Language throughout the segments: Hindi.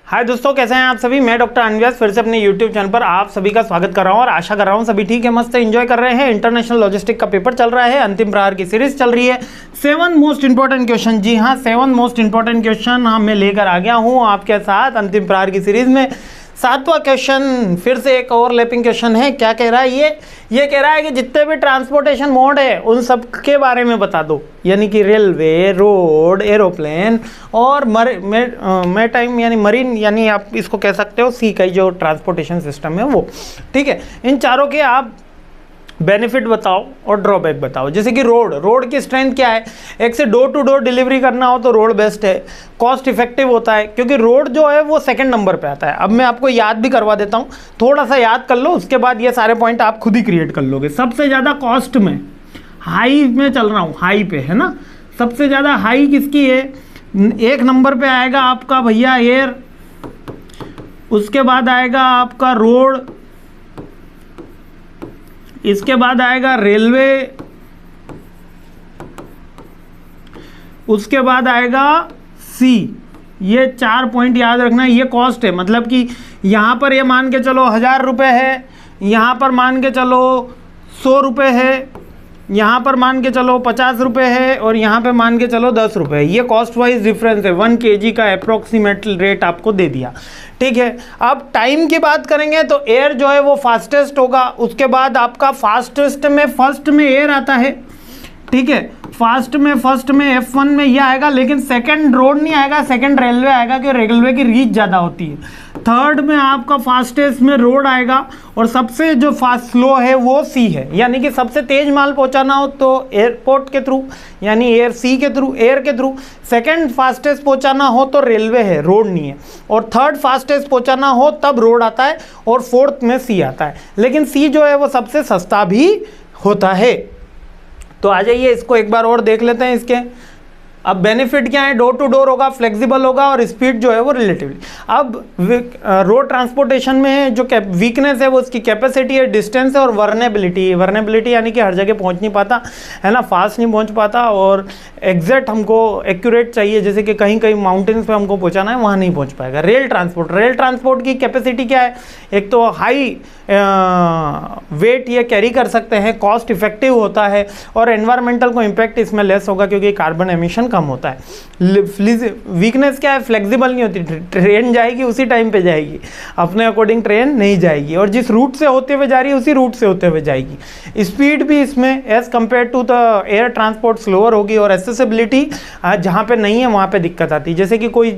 हाय दोस्तों, कैसे हैं आप सभी। मैं डॉक्टर अनव्यास फिर से अपने यूट्यूब चैनल पर आप सभी का स्वागत कर रहा हूं और आशा कर रहा हूं सभी ठीक है, मस्त एंजॉय कर रहे हैं। इंटरनेशनल लॉजिस्टिक का पेपर चल रहा है, अंतिम प्रहार की सीरीज चल रही है। 7 मोस्ट इंपॉर्टेंट क्वेश्चन, जी हाँ 7 मोस्ट इंपॉर्टेंट क्वेश्चन मैं लेकर आ गया हूँ आपके साथ अंतिम प्रहार की सीरीज में। 7वां क्वेश्चन फिर से एक ओवरलैपिंग क्वेश्चन है। क्या कह रहा है ये कह रहा है कि जितने भी ट्रांसपोर्टेशन मोड है उन सब के बारे में बता दो, यानी कि रेलवे, रोड, एरोप्लेन और मैं टाइम यानी मरीन, यानी आप इसको कह सकते हो सी का जो ट्रांसपोर्टेशन सिस्टम है वो। ठीक है, इन चारों के आप बेनिफिट बताओ और ड्रॉबैक बताओ। जैसे कि रोड की स्ट्रेंथ क्या है। एक से डोर टू डोर डिलीवरी करना हो तो रोड बेस्ट है, कॉस्ट इफेक्टिव होता है, क्योंकि रोड जो है वो सेकंड नंबर पे आता है। अब मैं आपको याद भी करवा देता हूँ, थोड़ा सा याद कर लो, उसके बाद ये सारे पॉइंट आप खुद ही क्रिएट कर लोगे। सबसे ज़्यादा कॉस्ट में हाई में चल रहा हूँ, हाई पे है ना। सबसे ज़्यादा हाई किसकी है, एक नंबर पे आएगा आपका भैया एयर, उसके बाद आएगा आपका रोड, इसके बाद आएगा रेलवे, उसके बाद आएगा सी। ये 4 पॉइंट याद रखना है। ये कॉस्ट है, मतलब कि यहाँ पर ये मान के चलो 1000 रुपये है, यहाँ पर मान के चलो 100 रुपये है, यहाँ पर मान के चलो 50 रुपये है और यहाँ पे मान के चलो 10 रुपये है। ये कॉस्ट वाइज डिफरेंस है। 1 kg का अप्रोक्सीमेट रेट आपको दे दिया। ठीक है, अब टाइम की बात करेंगे तो एयर जो है वो फास्टेस्ट होगा। उसके बाद आपका फास्टेस्ट में फर्स्ट में एयर आता है। ठीक है, फर्स्ट में F1 में ये आएगा, लेकिन सेकंड रोड नहीं आएगा, सेकंड रेलवे आएगा, क्योंकि रेलवे की रीच ज़्यादा होती है। थर्ड में आपका फास्टेस्ट में रोड आएगा और सबसे जो फास्ट स्लो है वो सी है, यानी कि सबसे तेज माल पहुंचाना हो तो एयरपोर्ट के थ्रू, यानी एयर के थ्रू। सेकंड फास्टेस्ट पहुंचाना हो तो रेलवे है, रोड नहीं है। और थर्ड फास्टेस्ट पहुंचाना हो तब रोड आता है और फोर्थ में सी आता है। लेकिन सी जो है वो सबसे सस्ता भी होता है। तो आ जाइए, इसको एक बार और देख लेते हैं इसके। अब बेनिफिट क्या है, डोर टू डोर होगा, फ्लेक्सिबल होगा और स्पीड जो है वो रिलेटिवली। अब रोड ट्रांसपोर्टेशन में जो वीकनेस है वो उसकी कैपेसिटी है, डिस्टेंस है और वर्नेबिलिटी यानी कि हर जगह पहुंच नहीं पाता है ना, फास्ट नहीं पहुंच पाता और एग्जैक्ट हमको एक्यूरेट चाहिए। जैसे कि कहीं कहीं माउंटेन्स पे हमको पहुंचाना है, वहाँ नहीं पहुंच पाएगा। रेल ट्रांसपोर्ट की कैपेसिटी क्या है, एक तो हाई वेट ये कैरी कर सकते हैं, कॉस्ट इफेक्टिव होता है और एनवायरमेंटल को इम्पैक्ट इसमें लेस होगा क्योंकि कार्बन एमिशन कम होता है। वीकनेस क्या है, फ्लेक्सिबल नहीं होती। ट्रेन जाएगी उसी टाइम पे जाएगी, अपने अकॉर्डिंग ट्रेन नहीं जाएगी और जिस रूट से होते हुए जा रही है उसी रूट से होते हुए जाएगी। स्पीड भी इसमें as compared to the air transport slower होगी और एक्सेसिबिलिटी जहाँ पे नहीं है वहाँ पे दिक्कत आती है। जैसे कि कोई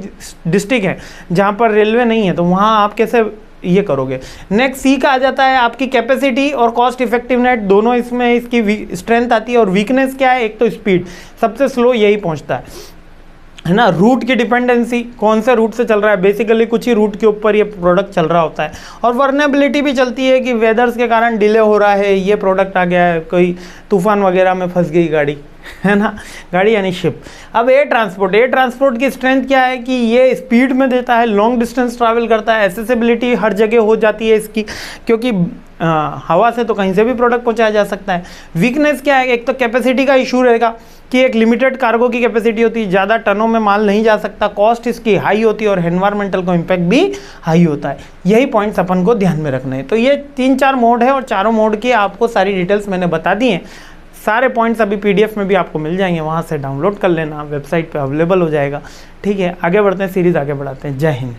डिस्ट्रिक्ट है जहाँ पर रेलवे नहीं है तो वहाँ आप कैसे ये करोगे। नेक्स्ट सी का आ जाता है आपकी कैपेसिटी और कॉस्ट इफेक्टिवनेस, दोनों इसमें इसकी स्ट्रेंथ आती है। और वीकनेस क्या है, एक तो स्पीड, सबसे स्लो यही पहुंचता है ना। रूट की डिपेंडेंसी, कौन से रूट से चल रहा है, बेसिकली कुछ ही रूट के ऊपर ये प्रोडक्ट चल रहा होता है। और वर्नेबिलिटी भी चलती है कि वेदर्स के कारण डिले हो रहा है, ये प्रोडक्ट आ गया है, कोई तूफान वगैरह में फंस गई गाड़ी है ना, गाड़ी यानी शिप। अब एयर ट्रांसपोर्ट की स्ट्रेंथ क्या है कि ये स्पीड में देता है, लॉन्ग डिस्टेंस ट्रैवल करता है, एक्सेसिबिलिटी हर जगह हो जाती है इसकी, क्योंकि हवा से तो कहीं से भी प्रोडक्ट पहुंचाया जा सकता है। वीकनेस क्या है, एक तो कैपेसिटी का इशू रहेगा कि एक लिमिटेड कार्गो की कैपेसिटी होती है, ज़्यादा टनों में माल नहीं जा सकता, कॉस्ट इसकी हाई होती है और एनवायरमेंटल को इम्पैक्ट भी हाई होता है। यही पॉइंट्स अपन को ध्यान में रखना है। तो ये 3-4 मोड है और चारों मोड की आपको सारी डिटेल्स मैंने बता दी हैं। सारे पॉइंट्स अभी PDF में भी आपको मिल जाएंगे, वहाँ से डाउनलोड कर लेना, वेबसाइट पे अवेलेबल हो जाएगा। ठीक है, आगे बढ़ते हैं, सीरीज़ आगे बढ़ाते हैं। जय हिंद।